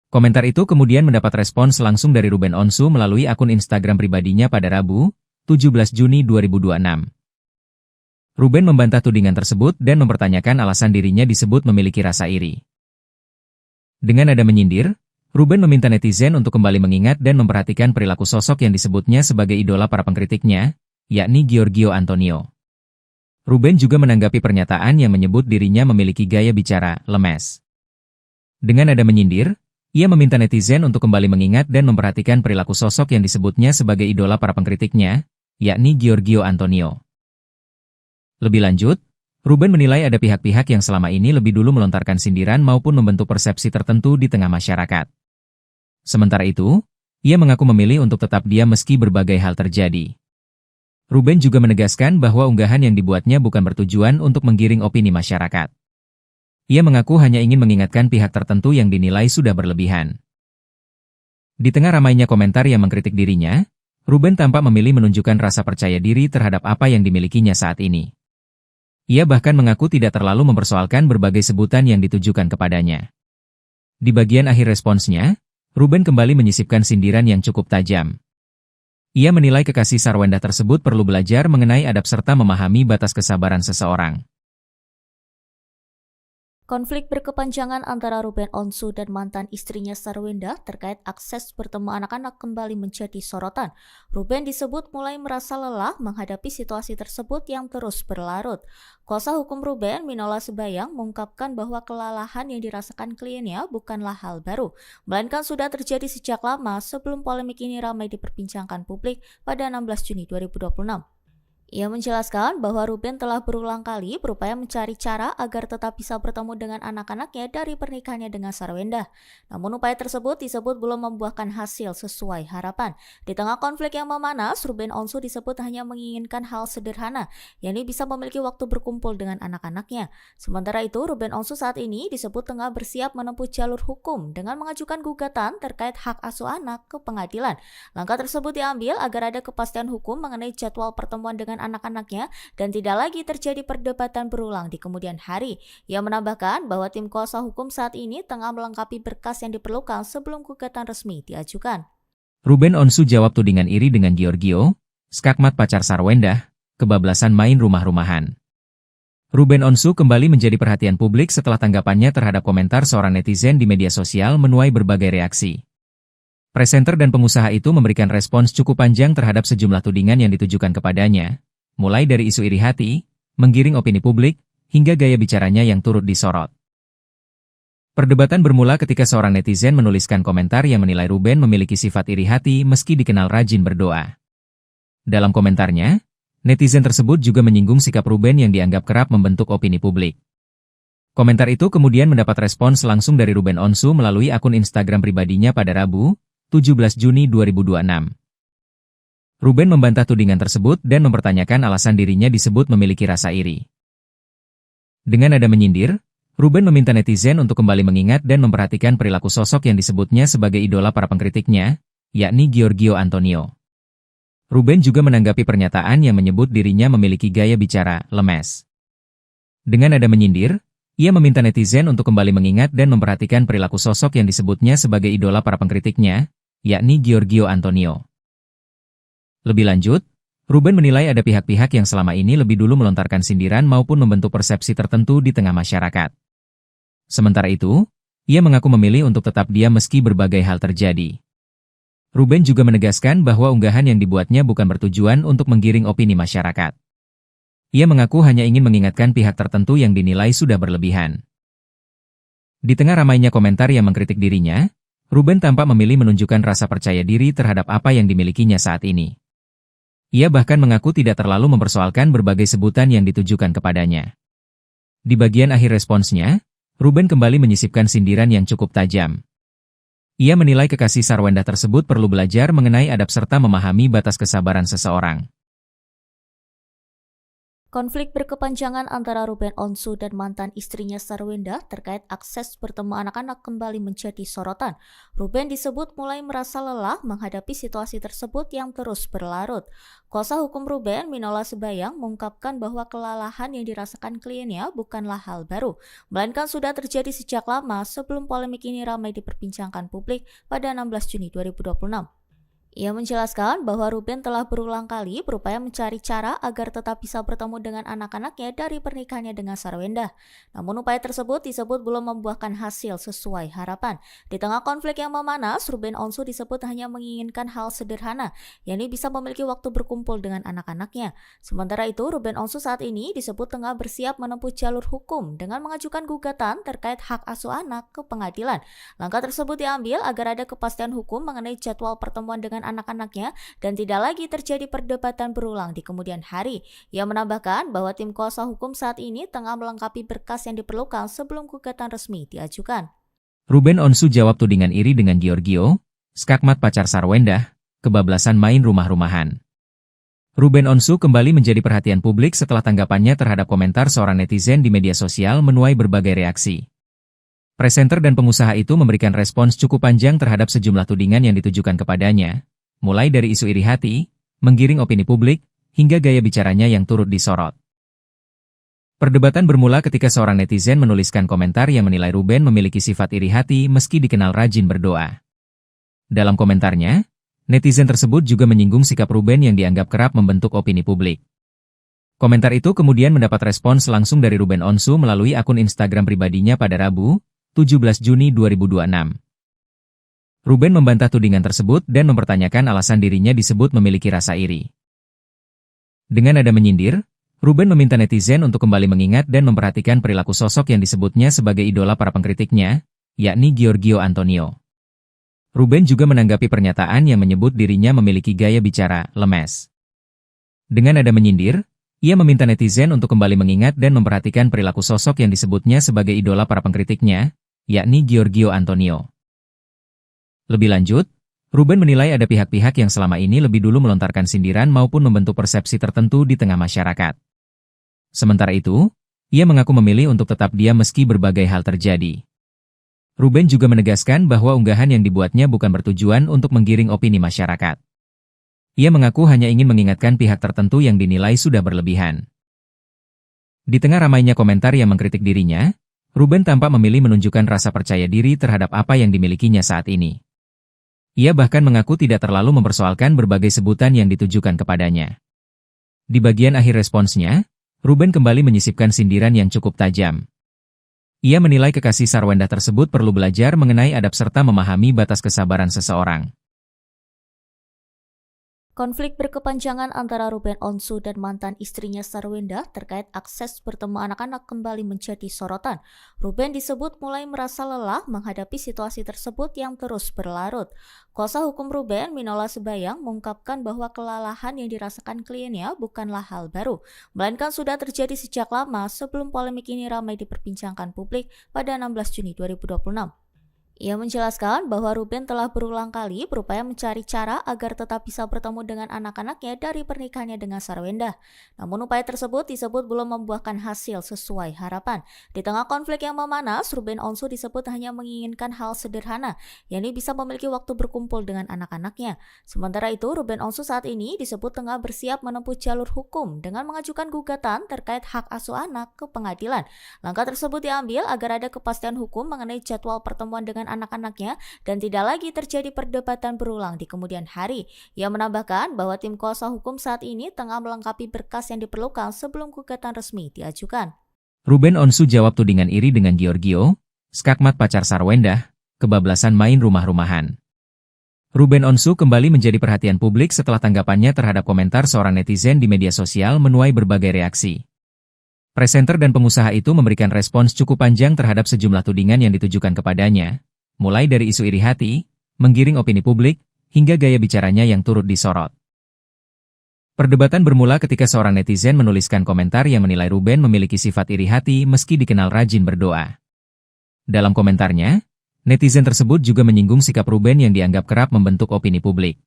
Komentar itu kemudian mendapat respons langsung dari Ruben Onsu melalui akun Instagram pribadinya pada Rabu, 17 Juni 2026. Ruben membantah tudingan tersebut dan mempertanyakan alasan dirinya disebut memiliki rasa iri. Dengan nada menyindir, Ruben meminta netizen untuk kembali mengingat dan memperhatikan perilaku sosok yang disebutnya sebagai idola para pengkritiknya, yakni Giorgio Antonio. Ruben juga menanggapi pernyataan yang menyebut dirinya memiliki gaya bicara lemes. Dengan nada menyindir, ia meminta netizen untuk kembali mengingat dan memperhatikan perilaku sosok yang disebutnya sebagai idola para pengkritiknya, yakni Giorgio Antonio. Lebih lanjut, Ruben menilai ada pihak-pihak yang selama ini lebih dulu melontarkan sindiran maupun membentuk persepsi tertentu di tengah masyarakat. Sementara itu, ia mengaku memilih untuk tetap diam meski berbagai hal terjadi. Ruben juga menegaskan bahwa unggahan yang dibuatnya bukan bertujuan untuk menggiring opini masyarakat. Ia mengaku hanya ingin mengingatkan pihak tertentu yang dinilai sudah berlebihan. Di tengah ramainya komentar yang mengkritik dirinya, Ruben tampak memilih menunjukkan rasa percaya diri terhadap apa yang dimilikinya saat ini. Ia bahkan mengaku tidak terlalu mempersoalkan berbagai sebutan yang ditujukan kepadanya. Di bagian akhir responsnya, Ruben kembali menyisipkan sindiran yang cukup tajam. Ia menilai kekasih Sarwenda tersebut perlu belajar mengenai adab serta memahami batas kesabaran seseorang. Konflik berkepanjangan antara Ruben Onsu dan mantan istrinya Sarwenda terkait akses bertemu anak-anak kembali menjadi sorotan. Ruben disebut mulai merasa lelah menghadapi situasi tersebut yang terus berlarut. Kuasa hukum Ruben, Minola Sebayang, mengungkapkan bahwa kelelahan yang dirasakan kliennya bukanlah hal baru, melainkan sudah terjadi sejak lama sebelum polemik ini ramai diperbincangkan publik pada 16 Juni 2026. Ia menjelaskan bahwa Ruben telah berulang kali berupaya mencari cara agar tetap bisa bertemu dengan anak-anaknya dari pernikahannya dengan Sarwenda. Namun upaya tersebut disebut belum membuahkan hasil sesuai harapan. Di tengah konflik yang memanas, Ruben Onsu disebut hanya menginginkan hal sederhana, yakni bisa memiliki waktu berkumpul dengan anak-anaknya. Sementara itu, Ruben Onsu saat ini disebut tengah bersiap menempuh jalur hukum dengan mengajukan gugatan terkait hak asuh anak ke pengadilan. Langkah tersebut diambil agar ada kepastian hukum mengenai jadwal pertemuan dengan anak-anaknya dan tidak lagi terjadi perdebatan berulang di kemudian hari. Ia menambahkan bahwa tim kuasa hukum saat ini tengah melengkapi berkas yang diperlukan sebelum gugatan resmi diajukan. Ruben Onsu jawab tudingan iri dengan Giorgio, skakmat pacar Sarwenda, kebablasan main rumah-rumahan. Ruben Onsu kembali menjadi perhatian publik setelah tanggapannya terhadap komentar seorang netizen di media sosial menuai berbagai reaksi. Presenter dan pengusaha itu memberikan respons cukup panjang terhadap sejumlah tudingan yang ditujukan kepadanya, mulai dari isu iri hati, menggiring opini publik, hingga gaya bicaranya yang turut disorot. Perdebatan bermula ketika seorang netizen menuliskan komentar yang menilai Ruben memiliki sifat iri hati meski dikenal rajin berdoa. Dalam komentarnya, netizen tersebut juga menyinggung sikap Ruben yang dianggap kerap membentuk opini publik. Komentar itu kemudian mendapat respons langsung dari Ruben Onsu melalui akun Instagram pribadinya pada Rabu, 17 Juni 2026. Ruben membantah tudingan tersebut dan mempertanyakan alasan dirinya disebut memiliki rasa iri. Dengan nada menyindir, Ruben meminta netizen untuk kembali mengingat dan memperhatikan perilaku sosok yang disebutnya sebagai idola para pengkritiknya, yakni Giorgio Antonio. Ruben juga menanggapi pernyataan yang menyebut dirinya memiliki gaya bicara lemes. Dengan nada menyindir, ia meminta netizen untuk kembali mengingat dan memperhatikan perilaku sosok yang disebutnya sebagai idola para pengkritiknya, yakni Giorgio Antonio. Lebih lanjut, Ruben menilai ada pihak-pihak yang selama ini lebih dulu melontarkan sindiran maupun membentuk persepsi tertentu di tengah masyarakat. Sementara itu, ia mengaku memilih untuk tetap diam meski berbagai hal terjadi. Ruben juga menegaskan bahwa unggahan yang dibuatnya bukan bertujuan untuk menggiring opini masyarakat. Ia mengaku hanya ingin mengingatkan pihak tertentu yang dinilai sudah berlebihan. Di tengah ramainya komentar yang mengkritik dirinya, Ruben tampak memilih menunjukkan rasa percaya diri terhadap apa yang dimilikinya saat ini. Ia bahkan mengaku tidak terlalu mempersoalkan berbagai sebutan yang ditujukan kepadanya. Di bagian akhir responsnya, Ruben kembali menyisipkan sindiran yang cukup tajam. Ia menilai kekasih Sarwenda tersebut perlu belajar mengenai adab serta memahami batas kesabaran seseorang. Konflik berkepanjangan antara Ruben Onsu dan mantan istrinya Sarwenda terkait akses bertemu anak-anak kembali menjadi sorotan. Ruben disebut mulai merasa lelah menghadapi situasi tersebut yang terus berlarut. Kuasa hukum Ruben, Minola Sebayang, mengungkapkan bahwa kelelahan yang dirasakan kliennya bukanlah hal baru, melainkan sudah terjadi sejak lama sebelum polemik ini ramai diperbincangkan publik pada 16 Juni 2026. Ia menjelaskan bahwa Ruben telah berulang kali berupaya mencari cara agar tetap bisa bertemu dengan anak-anaknya dari pernikahannya dengan Sarwenda. Namun upaya tersebut disebut belum membuahkan hasil sesuai harapan. Di tengah konflik yang memanas, Ruben Onsu disebut hanya menginginkan hal sederhana, yakni bisa memiliki waktu berkumpul dengan anak-anaknya. Sementara itu, Ruben Onsu saat ini disebut tengah bersiap menempuh jalur hukum dengan mengajukan gugatan terkait hak asuh anak ke pengadilan. Langkah tersebut diambil agar ada kepastian hukum mengenai jadwal pertemuan dengan anak-anaknya dan tidak lagi terjadi perdebatan berulang di kemudian hari. Ia menambahkan bahwa tim kuasa hukum saat ini tengah melengkapi berkas yang diperlukan sebelum gugatan resmi diajukan. Ruben Onsu jawab tudingan iri dengan Giorgio, skakmat pacar Sarwenda, kebablasan main rumah-rumahan. Ruben Onsu kembali menjadi perhatian publik setelah tanggapannya terhadap komentar seorang netizen di media sosial menuai berbagai reaksi. Presenter dan pengusaha itu memberikan respons cukup panjang terhadap sejumlah tudingan yang ditujukan kepadanya, mulai dari isu iri hati, menggiring opini publik, hingga gaya bicaranya yang turut disorot. Perdebatan bermula ketika seorang netizen menuliskan komentar yang menilai Ruben memiliki sifat iri hati meski dikenal rajin berdoa. Dalam komentarnya, netizen tersebut juga menyinggung sikap Ruben yang dianggap kerap membentuk opini publik. Komentar itu kemudian mendapat respons langsung dari Ruben Onsu melalui akun Instagram pribadinya pada Rabu, 17 Juni 2026. Ruben membantah tudingan tersebut dan mempertanyakan alasan dirinya disebut memiliki rasa iri. Dengan nada menyindir, Ruben meminta netizen untuk kembali mengingat dan memperhatikan perilaku sosok yang disebutnya sebagai idola para pengkritiknya, yakni Giorgio Antonio. Ruben juga menanggapi pernyataan yang menyebut dirinya memiliki gaya bicara lemes. Dengan nada menyindir, ia meminta netizen untuk kembali mengingat dan memperhatikan perilaku sosok yang disebutnya sebagai idola para pengkritiknya, yakni Giorgio Antonio. Lebih lanjut, Ruben menilai ada pihak-pihak yang selama ini lebih dulu melontarkan sindiran maupun membentuk persepsi tertentu di tengah masyarakat. Sementara itu, ia mengaku memilih untuk tetap diam meski berbagai hal terjadi. Ruben juga menegaskan bahwa unggahan yang dibuatnya bukan bertujuan untuk menggiring opini masyarakat. Ia mengaku hanya ingin mengingatkan pihak tertentu yang dinilai sudah berlebihan. Di tengah ramainya komentar yang mengkritik dirinya, Ruben tampak memilih menunjukkan rasa percaya diri terhadap apa yang dimilikinya saat ini. Ia bahkan mengaku tidak terlalu mempersoalkan berbagai sebutan yang ditujukan kepadanya. Di bagian akhir responsnya, Ruben kembali menyisipkan sindiran yang cukup tajam. Ia menilai kekasih Sarwendah tersebut perlu belajar mengenai adab serta memahami batas kesabaran seseorang. Konflik berkepanjangan antara Ruben Onsu dan mantan istrinya Sarwendah terkait akses bertemu anak-anak kembali menjadi sorotan. Ruben disebut mulai merasa lelah menghadapi situasi tersebut yang terus berlarut. Kuasa hukum Ruben, Minola Sebayang, mengungkapkan bahwa kelelahan yang dirasakan kliennya bukanlah hal baru, melainkan sudah terjadi sejak lama sebelum polemik ini ramai diperbincangkan publik pada 16 Juni 2026. Ia menjelaskan bahwa Ruben telah berulang kali berupaya mencari cara agar tetap bisa bertemu dengan anak-anaknya dari pernikahannya dengan Sarwendah. Namun upaya tersebut disebut belum membuahkan hasil sesuai harapan. Di tengah konflik yang memanas, Ruben Onsu disebut hanya menginginkan hal sederhana, yakni bisa memiliki waktu berkumpul dengan anak-anaknya. Sementara itu, Ruben Onsu saat ini disebut tengah bersiap menempuh jalur hukum dengan mengajukan gugatan terkait hak asuh anak ke pengadilan. Langkah tersebut diambil agar ada kepastian hukum mengenai jadwal pertemuan dengan anak-anaknya dan tidak lagi terjadi perdebatan berulang di kemudian hari. Ia menambahkan bahwa tim kuasa hukum saat ini tengah melengkapi berkas yang diperlukan sebelum gugatan resmi diajukan. Ruben Onsu jawab tudingan iri dengan Giorgio, skakmat pacar Sarwendah, kebablasan main rumah-rumahan. Ruben Onsu kembali menjadi perhatian publik setelah tanggapannya terhadap komentar seorang netizen di media sosial menuai berbagai reaksi. Presenter dan pengusaha itu memberikan respons cukup panjang terhadap sejumlah tudingan yang ditujukan kepadanya, mulai dari isu iri hati, menggiring opini publik, hingga gaya bicaranya yang turut disorot. Perdebatan bermula ketika seorang netizen menuliskan komentar yang menilai Ruben memiliki sifat iri hati meski dikenal rajin berdoa. Dalam komentarnya, netizen tersebut juga menyinggung sikap Ruben yang dianggap kerap membentuk opini publik.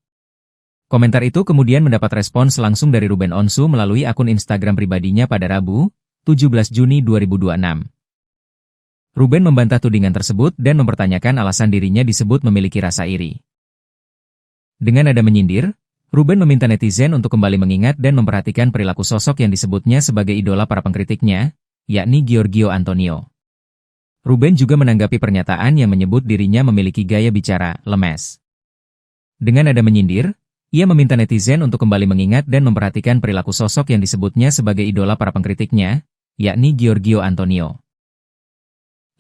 Komentar itu kemudian mendapat respons langsung dari Ruben Onsu melalui akun Instagram pribadinya pada Rabu, 17 Juni 2026. Ruben membantah tudingan tersebut dan mempertanyakan alasan dirinya disebut memiliki rasa iri. Dengan nada menyindir, Ruben meminta netizen untuk kembali mengingat dan memperhatikan perilaku sosok yang disebutnya sebagai idola para pengkritiknya, yakni Giorgio Antonio. Ruben juga menanggapi pernyataan yang menyebut dirinya memiliki gaya bicara lemes. Dengan nada menyindir, ia meminta netizen untuk kembali mengingat dan memperhatikan perilaku sosok yang disebutnya sebagai idola para pengkritiknya, yakni Giorgio Antonio.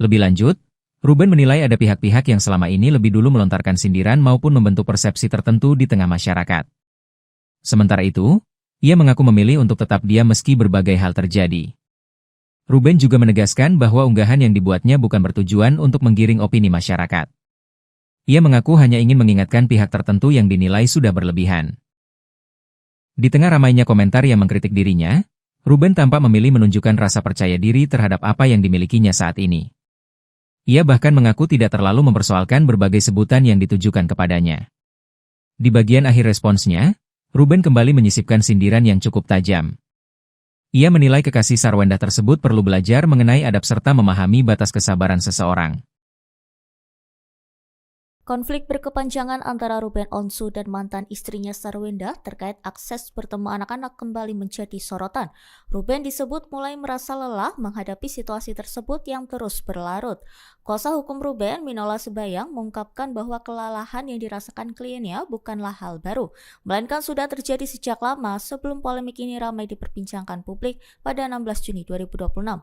Lebih lanjut, Ruben menilai ada pihak-pihak yang selama ini lebih dulu melontarkan sindiran maupun membentuk persepsi tertentu di tengah masyarakat. Sementara itu, ia mengaku memilih untuk tetap diam meski berbagai hal terjadi. Ruben juga menegaskan bahwa unggahan yang dibuatnya bukan bertujuan untuk menggiring opini masyarakat. Ia mengaku hanya ingin mengingatkan pihak tertentu yang dinilai sudah berlebihan. Di tengah ramainya komentar yang mengkritik dirinya, Ruben tampak memilih menunjukkan rasa percaya diri terhadap apa yang dimilikinya saat ini. Ia bahkan mengaku tidak terlalu mempersoalkan berbagai sebutan yang ditujukan kepadanya. Di bagian akhir responsnya, Ruben kembali menyisipkan sindiran yang cukup tajam. Ia menilai kekasih Sarwendah tersebut perlu belajar mengenai adab serta memahami batas kesabaran seseorang. Konflik berkepanjangan antara Ruben Onsu dan mantan istrinya Sarwenda terkait akses bertemu anak-anak kembali menjadi sorotan. Ruben disebut mulai merasa lelah menghadapi situasi tersebut yang terus berlarut. Kuasa hukum Ruben, Minola Sebayang, mengungkapkan bahwa kelelahan yang dirasakan kliennya bukanlah hal baru, melainkan sudah terjadi sejak lama sebelum polemik ini ramai diperbincangkan publik pada 16 Juni 2026.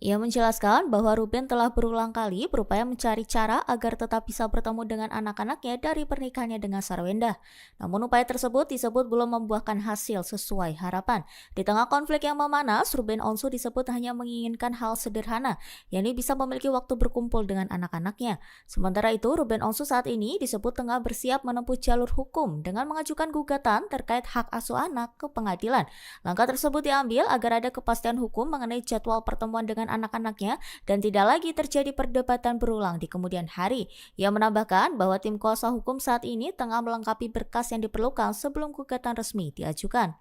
Ia menjelaskan bahwa Ruben telah berulang kali berupaya mencari cara agar tetap bisa bertemu dengan anak-anaknya dari pernikahannya dengan Sarwenda. Namun upaya tersebut disebut belum membuahkan hasil sesuai harapan. Di tengah konflik yang memanas, Ruben Onsu disebut hanya menginginkan hal sederhana, yakni bisa memiliki waktu berkumpul dengan anak-anaknya. Sementara itu, Ruben Onsu saat ini disebut tengah bersiap menempuh jalur hukum dengan mengajukan gugatan terkait hak asuh anak ke pengadilan. Langkah tersebut diambil agar ada kepastian hukum mengenai jadwal pertemuan dengan anak-anaknya dan tidak lagi terjadi perdebatan berulang di kemudian hari. Ia menambahkan bahwa tim kuasa hukum saat ini tengah melengkapi berkas yang diperlukan sebelum gugatan resmi diajukan.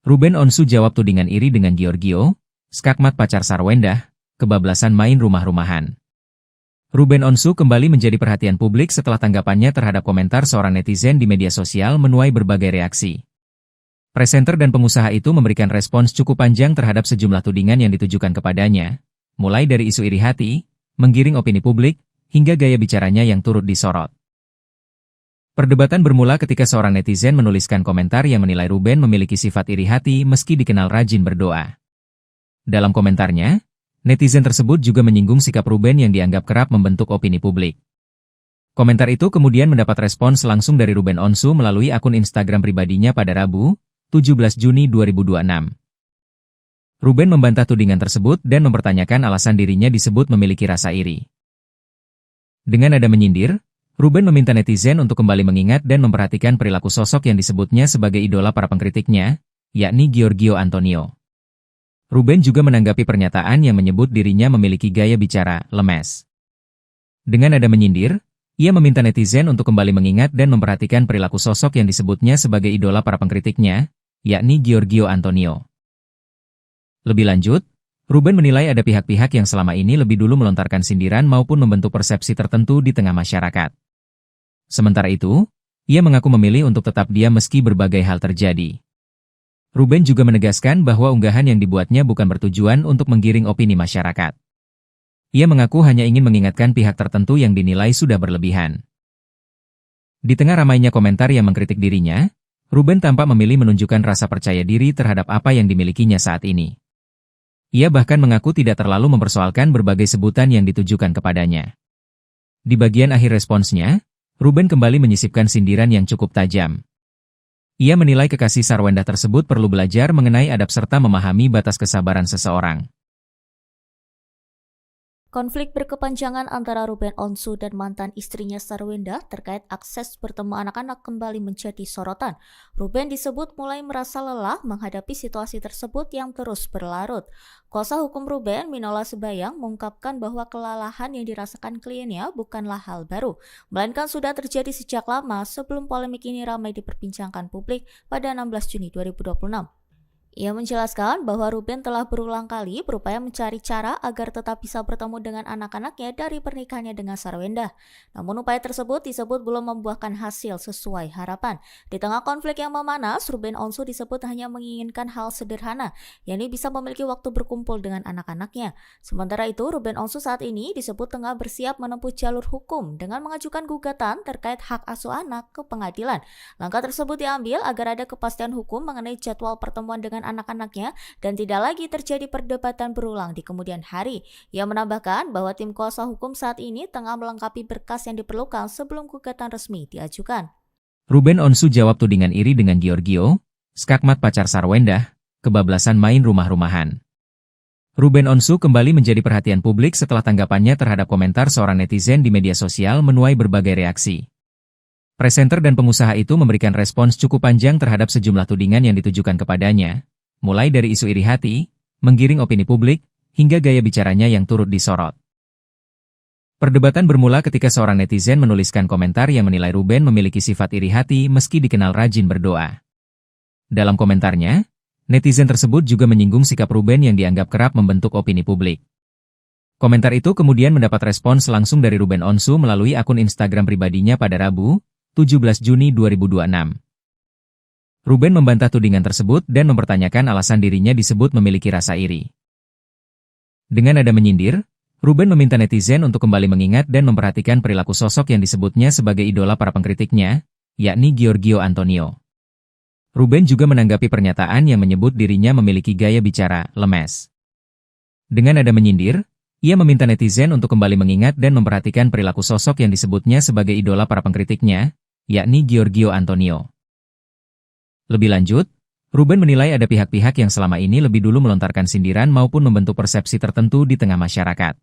Ruben Onsu jawab tudingan iri dengan Giorgio, skakmat pacar Sarwenda, kebablasan main rumah-rumahan. Ruben Onsu kembali menjadi perhatian publik setelah tanggapannya terhadap komentar seorang netizen di media sosial menuai berbagai reaksi. Presenter dan pengusaha itu memberikan respons cukup panjang terhadap sejumlah tudingan yang ditujukan kepadanya, mulai dari isu iri hati, menggiring opini publik, hingga gaya bicaranya yang turut disorot. Perdebatan bermula ketika seorang netizen menuliskan komentar yang menilai Ruben memiliki sifat iri hati meski dikenal rajin berdoa. Dalam komentarnya, netizen tersebut juga menyinggung sikap Ruben yang dianggap kerap membentuk opini publik. Komentar itu kemudian mendapat respons langsung dari Ruben Onsu melalui akun Instagram pribadinya pada Rabu, 17 Juni 2026. Ruben membantah tudingan tersebut dan mempertanyakan alasan dirinya disebut memiliki rasa iri. Dengan nada menyindir, Ruben meminta netizen untuk kembali mengingat dan memperhatikan perilaku sosok yang disebutnya sebagai idola para pengkritiknya, yakni Giorgio Antonio. Ruben juga menanggapi pernyataan yang menyebut dirinya memiliki gaya bicara lemes. Dengan nada menyindir, ia meminta netizen untuk kembali mengingat dan memperhatikan perilaku sosok yang disebutnya sebagai idola para pengkritiknya, yakni Giorgio Antonio. Lebih lanjut, Ruben menilai ada pihak-pihak yang selama ini lebih dulu melontarkan sindiran maupun membentuk persepsi tertentu di tengah masyarakat. Sementara itu, ia mengaku memilih untuk tetap diam meski berbagai hal terjadi. Ruben juga menegaskan bahwa unggahan yang dibuatnya bukan bertujuan untuk menggiring opini masyarakat. Ia mengaku hanya ingin mengingatkan pihak tertentu yang dinilai sudah berlebihan. Di tengah ramainya komentar yang mengkritik dirinya, Ruben tampak memilih menunjukkan rasa percaya diri terhadap apa yang dimilikinya saat ini. Ia bahkan mengaku tidak terlalu mempersoalkan berbagai sebutan yang ditujukan kepadanya. Di bagian akhir responsnya, Ruben kembali menyisipkan sindiran yang cukup tajam. Ia menilai kekasih Sarwenda tersebut perlu belajar mengenai adab serta memahami batas kesabaran seseorang. Konflik berkepanjangan antara Ruben Onsu dan mantan istrinya Sarwenda terkait akses bertemu anak-anak kembali menjadi sorotan. Ruben disebut mulai merasa lelah menghadapi situasi tersebut yang terus berlarut. Kuasa hukum Ruben, Minola Sebayang, mengungkapkan bahwa kelelahan yang dirasakan kliennya bukanlah hal baru, melainkan sudah terjadi sejak lama sebelum polemik ini ramai diperbincangkan publik pada 16 Juni 2026. Ia menjelaskan bahwa Ruben telah berulang kali berupaya mencari cara agar tetap bisa bertemu dengan anak-anaknya dari pernikahannya dengan Sarwenda. Namun upaya tersebut disebut belum membuahkan hasil sesuai harapan. Di tengah konflik yang memanas, Ruben Onsu disebut hanya menginginkan hal sederhana, yakni bisa memiliki waktu berkumpul dengan anak-anaknya. Sementara itu, Ruben Onsu saat ini disebut tengah bersiap menempuh jalur hukum dengan mengajukan gugatan terkait hak asuh anak ke pengadilan. Langkah tersebut diambil agar ada kepastian hukum mengenai jadwal pertemuan dengan anak-anaknya dan tidak lagi terjadi perdebatan berulang di kemudian hari. Ia menambahkan bahwa tim kuasa hukum saat ini tengah melengkapi berkas yang diperlukan sebelum gugatan resmi diajukan. Ruben Onsu jawab tudingan iri dengan Giorgio, skakmat pacar Sarwenda, kebablasan main rumah-rumahan. Ruben Onsu kembali menjadi perhatian publik setelah tanggapannya terhadap komentar seorang netizen di media sosial menuai berbagai reaksi. Presenter dan pengusaha itu memberikan respons cukup panjang terhadap sejumlah tudingan yang ditujukan kepadanya, mulai dari isu iri hati, menggiring opini publik, hingga gaya bicaranya yang turut disorot. Perdebatan bermula ketika seorang netizen menuliskan komentar yang menilai Ruben memiliki sifat iri hati meski dikenal rajin berdoa. Dalam komentarnya, netizen tersebut juga menyinggung sikap Ruben yang dianggap kerap membentuk opini publik. Komentar itu kemudian mendapat respons langsung dari Ruben Onsu melalui akun Instagram pribadinya pada Rabu, 17 Juni 2026. Ruben membantah tudingan tersebut dan mempertanyakan alasan dirinya disebut memiliki rasa iri. Dengan nada menyindir, Ruben meminta netizen untuk kembali mengingat dan memperhatikan perilaku sosok yang disebutnya sebagai idola para pengkritiknya, yakni Giorgio Antonio. Ruben juga menanggapi pernyataan yang menyebut dirinya memiliki gaya bicara lemes. Dengan nada menyindir, ia meminta netizen untuk kembali mengingat dan memperhatikan perilaku sosok yang disebutnya sebagai idola para pengkritiknya, yakni Giorgio Antonio. Lebih lanjut, Ruben menilai ada pihak-pihak yang selama ini lebih dulu melontarkan sindiran maupun membentuk persepsi tertentu di tengah masyarakat.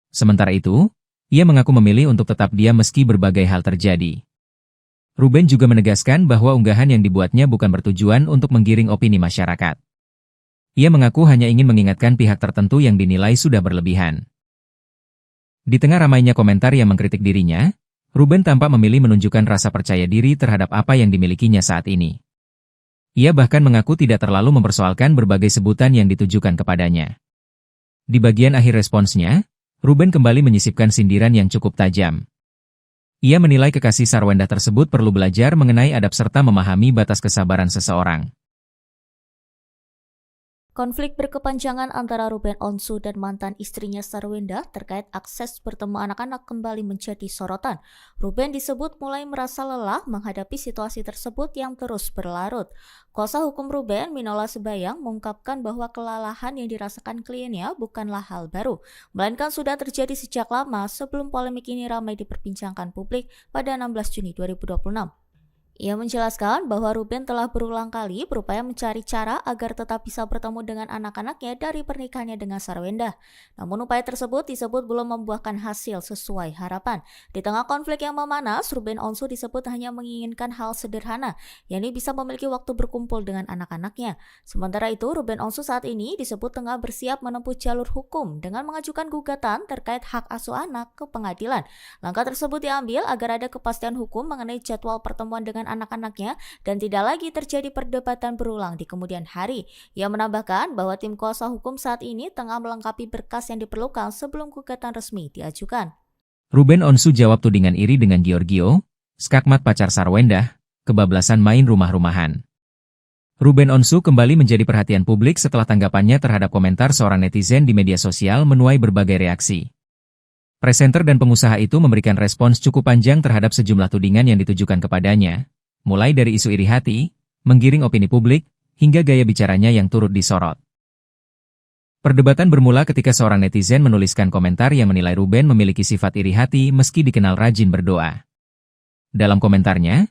Sementara itu, ia mengaku memilih untuk tetap diam meski berbagai hal terjadi. Ruben juga menegaskan bahwa unggahan yang dibuatnya bukan bertujuan untuk menggiring opini masyarakat. Ia mengaku hanya ingin mengingatkan pihak tertentu yang dinilai sudah berlebihan. Di tengah ramainya komentar yang mengkritik dirinya, Ruben tampak memilih menunjukkan rasa percaya diri terhadap apa yang dimilikinya saat ini. Ia bahkan mengaku tidak terlalu mempersoalkan berbagai sebutan yang ditujukan kepadanya. Di bagian akhir responsnya, Ruben kembali menyisipkan sindiran yang cukup tajam. Ia menilai kekasih Sarwendah tersebut perlu belajar mengenai adab serta memahami batas kesabaran seseorang. Konflik berkepanjangan antara Ruben Onsu dan mantan istrinya Sarwendah terkait akses bertemu anak-anak kembali menjadi sorotan. Ruben disebut mulai merasa lelah menghadapi situasi tersebut yang terus berlarut. Kuasa hukum Ruben, Minola Sebayang, mengungkapkan bahwa kelelahan yang dirasakan kliennya bukanlah hal baru, melainkan sudah terjadi sejak lama sebelum polemik ini ramai diperbincangkan publik pada 16 Juni 2026. Ia menjelaskan bahwa Ruben telah berulang kali berupaya mencari cara agar tetap bisa bertemu dengan anak-anaknya dari pernikahannya dengan Sarwendah. Namun upaya tersebut disebut belum membuahkan hasil sesuai harapan. Di tengah konflik yang memanas, Ruben Onsu disebut hanya menginginkan hal sederhana, yakni bisa memiliki waktu berkumpul dengan anak-anaknya. Sementara itu, Ruben Onsu saat ini disebut tengah bersiap menempuh jalur hukum dengan mengajukan gugatan terkait hak asuh anak ke pengadilan. Langkah tersebut diambil agar ada kepastian hukum mengenai jadwal pertemuan dengan anak-anaknya dan tidak lagi terjadi perdebatan berulang di kemudian hari. Ia menambahkan bahwa tim kuasa hukum saat ini tengah melengkapi berkas yang diperlukan sebelum gugatan resmi diajukan. Ruben Onsu jawab tudingan iri dengan Giorgio, skakmat pacar Sarwendah, kebablasan main rumah-rumahan. Ruben Onsu kembali menjadi perhatian publik setelah tanggapannya terhadap komentar seorang netizen di media sosial menuai berbagai reaksi. Presenter dan pengusaha itu memberikan respons cukup panjang terhadap sejumlah tudingan yang ditujukan kepadanya, mulai dari isu iri hati, menggiring opini publik, hingga gaya bicaranya yang turut disorot. Perdebatan bermula ketika seorang netizen menuliskan komentar yang menilai Ruben memiliki sifat iri hati meski dikenal rajin berdoa. Dalam komentarnya,